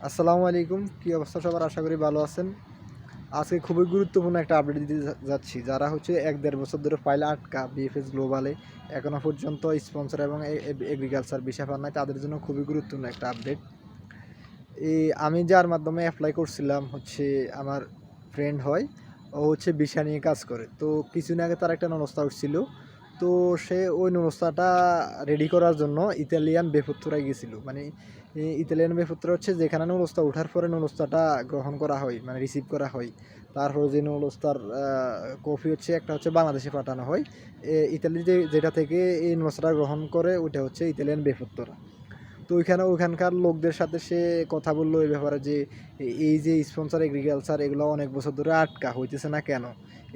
আসসালামু আলাইকুম। কী অবস্থা সবার? আশা করি ভালো আছেন। আজকে খুবই গুরুত্বপূর্ণ একটা আপডেট দিতে যাচ্ছি। যারা হচ্ছে ১-১.৫ বছর ধরে ফাইলে আটকা বিএফএস গ্লোবালে এখনও পর্যন্ত স্পন্সর এবং এগ্রিকালচার ভিসা পান নাই, তাদের জন্য খুবই গুরুত্বপূর্ণ একটা আপডেট। আমি যার মাধ্যমে অ্যাপ্লাই করছিলাম হচ্ছে আমার ফ্রেন্ড হয়। ও হচ্ছে ভিসা নিয়ে কাজ করে। তো কিছুদিন আগে তার একটা নুনস্তা উঠছিল। তো সে ওই নুনস্তাটা রেডি করার জন্য ইতালিয়ান বেফুত্তরায় গেছিল। মানে ইতালিয়ান বেফুত্তরা হচ্ছে যেখানে নুনস্তা ওঠার পরে নুনস্তাটা গ্রহণ করা হয়, মানে রিসিভ করা হয়। তারপরে যে নুনস্তার কপি হচ্ছে একটা হচ্ছে বাংলাদেশে পাঠানো হয়। ইতালি যেটা থেকে এই নুনস্তাটা গ্রহণ করে ওইটা হচ্ছে ইতালিয়ান বেফুত্তরা। তো ওইখানকার লোকদের সাথে সে কথা বললো এই ব্যাপারে যে এই যে স্পন্সর এগ্রিকালচার এগুলো অনেক বছর ধরে আটকা হইতেছে না কেন,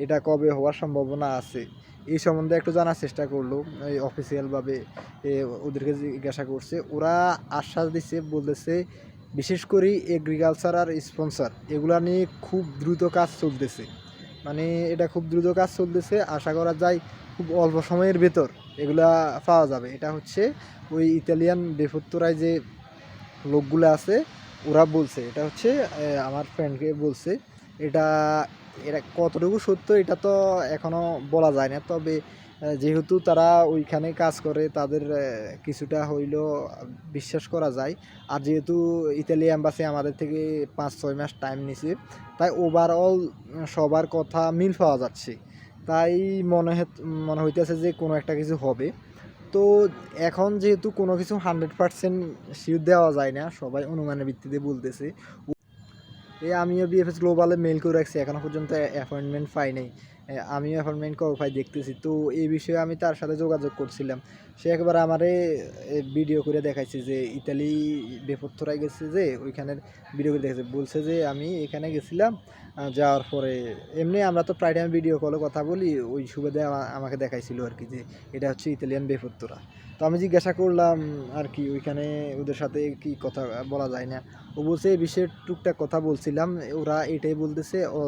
এটা কবে হওয়ার সম্ভাবনা আছে, এই সম্বন্ধে একটু জানার চেষ্টা করলো। এই অফিসিয়ালভাবে ওদেরকে জিজ্ঞাসা করছে, ওরা আশ্বাস দিচ্ছে, বলতেছে বিশেষ করে এগ্রিকালচার আর স্পন্সর এগুলা নিয়ে খুব দ্রুত কাজ চলতেছে। মানে এটা খুব দ্রুত কাজ চলতেছে, আশা করা যায় খুব অল্প সময়ের ভেতর এগুলা পাওয়া যাবে। এটা হচ্ছে ওই ইতালিয়ান বেফুত্তরায় যে লোকগুলো আছে ওরা বলছে, এটা হচ্ছে আমার ফ্রেন্ডকে বলছে। এটা এটা কতটুকু সত্য এটা তো এখনও বলা যায় না, তবে যেহেতু তারা ওইখানে কাজ করে তাদের কিছুটা হইলেও বিশ্বাস করা যায়। আর যেহেতু ইতালি অ্যাম্বাসি আমাদের থেকে ৫-৬ মাস টাইম নিছে, তাই ওভারঅল সবার কথা মিল পাওয়া যাচ্ছে। তাই মনে হইতেছে যে কোনো একটা কিছু হবে। তো এখন যেহেতু কোনো কিছু 100% শিওর দেওয়া যায় না, সবাই অনুমানের ভিত্তিতে বলতেছে। আমিও বিএফএস গ্লোবালে মেইল করে রাখছি, এখনও পর্যন্ত অ্যাপয়েন্টমেন্ট পাই নাই। আমিও অ্যাপয়েন্টমেন্ট কবে পাই দেখতেছি। তো এই বিষয়ে আমি তার সাথে যোগাযোগ করছিলাম। সে একবার আমারে ভিডিও করে দেখাইছে যে ইতালি বেপত্তরায় গেছে, যে ওইখানের ভিডিও করে দেখাচ্ছে, বলছে যে আমি এখানে গেছিলাম। যাওয়ার পরে এমনি আমরা তো প্রায় টাইম ভিডিও কলে কথা বলি, ওই সুবাদে আমাকে দেখাইছিল আর কি যে এটা হচ্ছে ইতালিয়ান বেপত্তরা। তো আমি জিজ্ঞাসা করলাম আর কি ওইখানে ওদের সাথে কি কথা বলা যায় না। ও বলছে এই বিষয়ে টুকটাক কথা বলছিলাম, ওরা এটাই বলতেছে। ও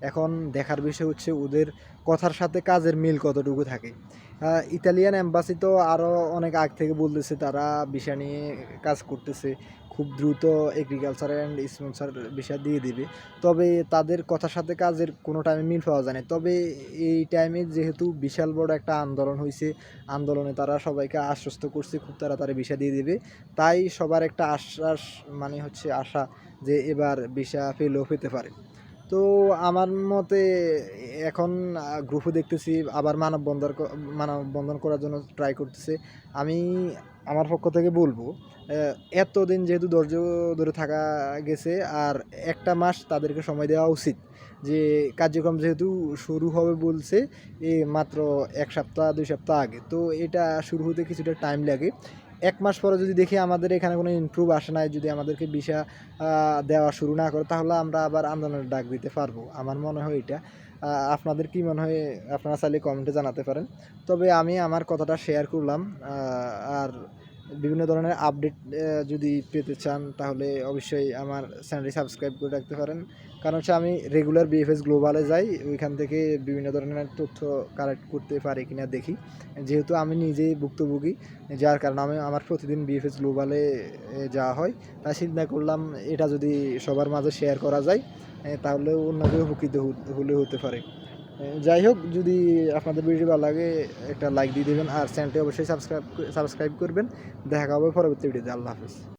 এখন দেখার বিষয় হচ্ছে ওদের কথার সাথে কাজের মিল কতটুকু থাকে। ইতালিয়ান এম্বাসি তো আরও অনেক আগ থেকে বলতেছে তারা ভিসা নিয়ে কাজ করতেছে, খুব দ্রুত এগ্রিকালচার অ্যান্ড স্পন্সর ভিসা দিয়ে দিবে। তবে তাদের কথার সাথে কাজের কোনো টাইমে মিল পাওয়া যায় না। তবে এই টাইমে যেহেতু বিশাল বড় একটা আন্দোলন হয়েছে, আন্দোলনে তারা সবাইকে আশ্বস্ত করছে খুব তাড়াতাড়ি ভিসা দিয়ে দিবে। তাই সবার একটা আশ্বাস, মানে হচ্ছে আশা যে এবার ভিসা পেলেও পেতে পারে। তো আমার মতে এখন গ্রুপও দেখতেছি আবার মানববন্ধন করার জন্য ট্রাই করতেছে। আমি আমার পক্ষ থেকে বলবো, এতদিন যেহেতু ধৈর্য ধরে থাকা গেছে, আর একটা মাস তাদেরকে সময় দেওয়া উচিত। যে কার্যক্রম যেহেতু শুরু হবে বলছে মাত্র ১ সপ্তাহ ২ সপ্তাহ আগে, তো এটা শুরু হতে কিছুটা টাইম লাগে। ১ মাস পরে যদি দেখি আমাদের এখানে কোনো ইমপ্রুভ আসে নাই, যদি আমাদেরকে ভিসা দেওয়া শুরু না করে, তাহলে আমরা আবার আন্দোলনের ডাক দিতে পারবো। আমার মনে হয় এটা। আপনাদের কি মনে হয়? আপনারা চাইলে কমেন্টে জানাতে পারেন। তবে আমি আমার কথাটা শেয়ার করলাম। আর বিভিন্ন ধরনের আপডেট যদি পেতে চান তাহলে অবশ্যই আমার চ্যানেলটি সাবস্ক্রাইব করে রাখতে পারেন। কারণ হচ্ছে আমি রেগুলার বিএফএস গ্লোবালে যাই, ওইখান থেকে বিভিন্ন ধরনের তথ্য কালেক্ট করতে পারি কিনা দেখি। যেহেতু আমি নিজেই ভুক্তভোগী, যার কারণে আমার প্রতিদিন বিএফএস গ্লোবালে যাওয়া হয়। তাই চিন্তা করলাম এটা যদি সবার মাঝে শেয়ার করা যায়, তাহলে অন্য কেউ উপকৃত হলে হতে পারে। যাই হোক, যদি আপনাদের ভিডিও ভালো লাগে একটা লাইক দিয়ে দেবেন, আর চ্যানেলটি অবশ্যই সাবস্ক্রাইব করবেন। দেখা হবে পরবর্তী ভিডিওতে। আল্লাহ হাফিজ।